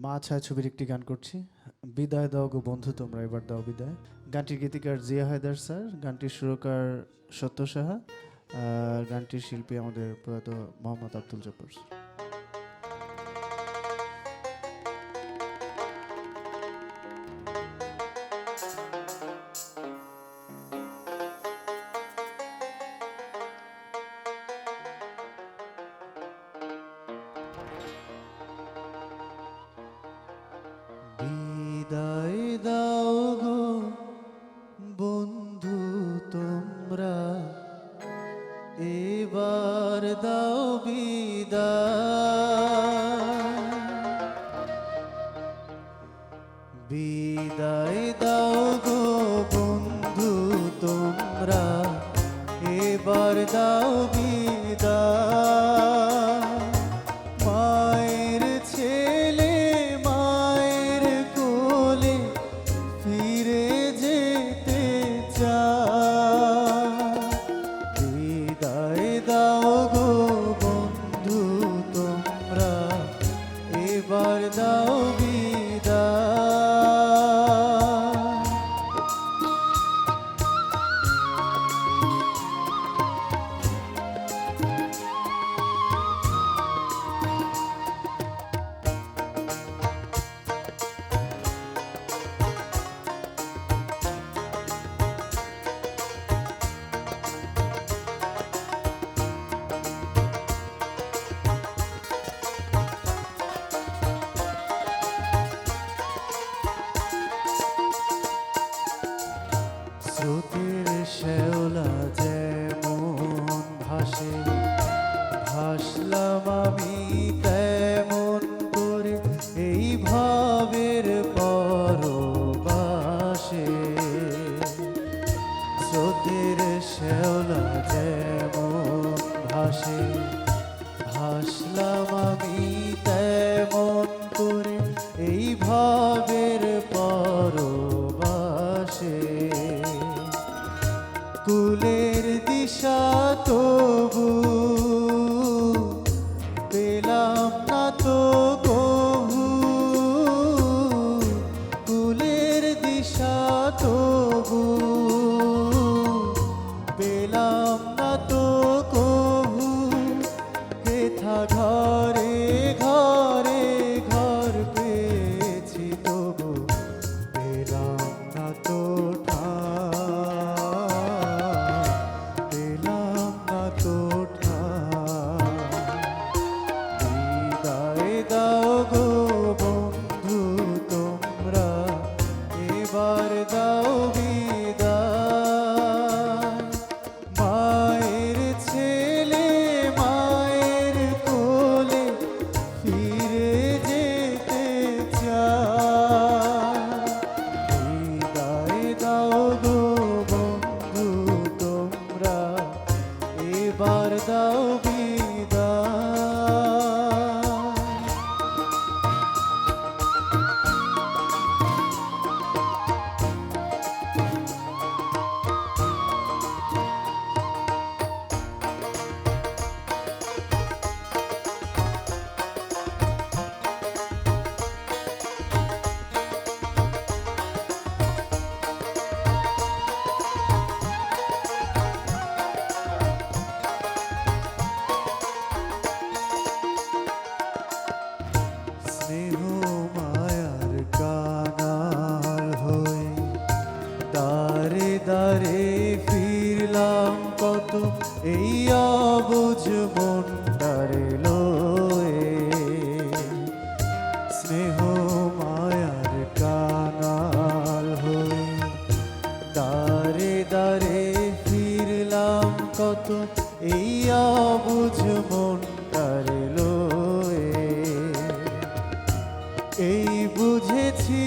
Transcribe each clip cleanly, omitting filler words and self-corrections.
মা ছায়া ছবির একটি গান করছি। বিদায় দাও গো বন্ধু তোমরা এবার দাও বিদায়। গানটির গীতিকার জিয়া হায়দার স্যার, গানটির সুরকার সত্য সাহা, আর গানটির শিল্পী আমাদের প্রয়াত মোহাম্মদ আব্দুল জব্বার। বিদায় দাও গো বন্ধু তোমরা এবার দাও বিদায়। বিদায় দাও গো বন্ধু তোমরা এবার দাও বিদায়। মায়ের ছেলে মায়ের কোলে ফিরে যেতে চায়। বিদায় দাও গো বন্ধু তোমরা এবার দাও বিদায়। স্রোতের শ্যাওলা যেমন ভাসে ভাসলাম আমি তেমন করে এই ভাবের পরবাসে। স্রোতের শ্যাওলা যেমন ভাসে ভাসলাম আমি তেমন করে এই ভাবের পরবাসে। কুলের দিশা তবু পেলাম না তো কবু। কুলের দিশা তবু পেলাম না তো কবু। কেথা ঘরে ঘরে ঘর পেয়েছি তবু পেলাম না তো পেলাম না তো বিদায় দাও গো বন্ধু তোমরা এবার দাও বিদায়। মায়ের ছেলে মায়ের কোলে ফিরে যেতে চায়। বিদায় দাও গো বন্ধু তোমরা এবার দাও বিদায়। স্নেহ মায়ার কানাল হয়ে দারে দারে ফিরলাম কত এই অবুঝ মনটারে লয়ে। স্নেহ মায়ার কানাল হয়ে দারে দারে ফিরলাম কত এই অবুঝ মনটারে লয়ে। এই বুঝেছি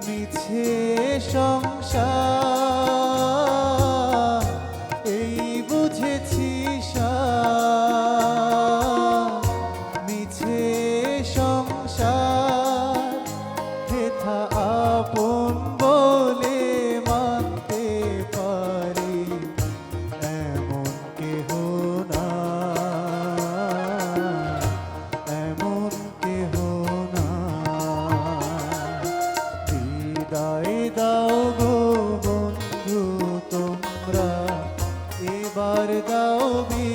মিছে সংসার। এই বুঝেছি মিছে সংসার। হেথা আপন বলে মানতে পারি এমন কেহ না। এবার দাও